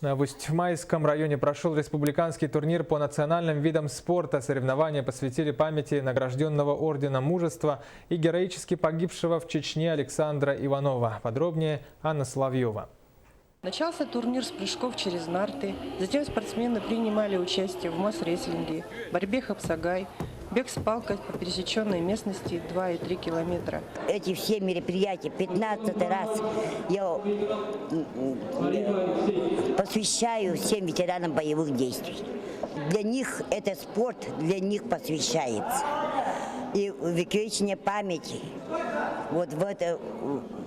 В Усть-Майском районе прошел республиканский турнир по национальным видам спорта. Соревнования посвятили памяти награжденного орденом мужества и героически погибшего в Чечне Александра Иванова. Подробнее Анна Соловьева. Начался турнир с прыжков через нарты. Затем спортсмены принимали участие в масс-рестлинге, борьбе хапсагай, бег с палкой по пересеченной местности 2 и 3 километра. Эти все мероприятия 15-й раз я посвящаю всем ветеранам боевых действий. Для них это спорт, для них посвящается. И увековечение памяти вот в это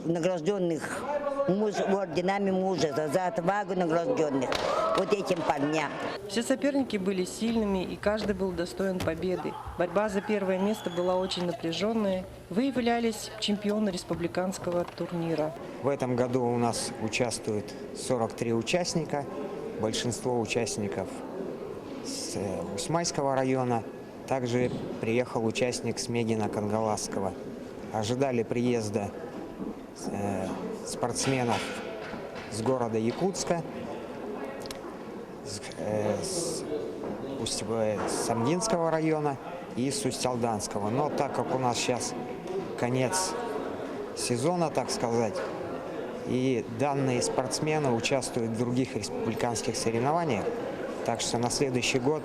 награжденных орденами мужества, за отвагу награжденных вот этим парням. Все соперники были сильными, и каждый был достоин победы. Борьба за первое место была очень напряженная. Выявлялись чемпионы республиканского турнира. В этом году у нас участвует 43 участника. Большинство участников с Усть-Майского района. Также приехал участник с Мегино-Кангаласского. Ожидали приезда спортсменов с города Якутска, с Самдинского района и с Усть-Алданского. Но так как у нас сейчас конец сезона, так сказать, и данные спортсмены участвуют в других республиканских соревнованиях, так что на следующий год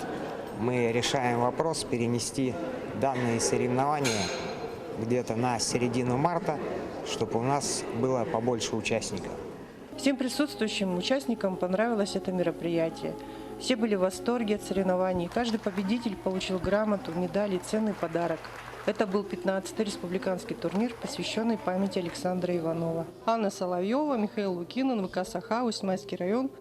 мы решаем вопрос перенести данные соревнования где-то на середину марта, чтобы у нас было побольше участников. Всем присутствующим участникам понравилось это мероприятие. Все были в восторге от соревнований. Каждый победитель получил грамоту, медаль и ценный подарок. Это был 15-й республиканский турнир, посвященный памяти Александра Иванова. Анна Соловьева, Михаил Лукинин, ВК «Саха», Усть-Майский район,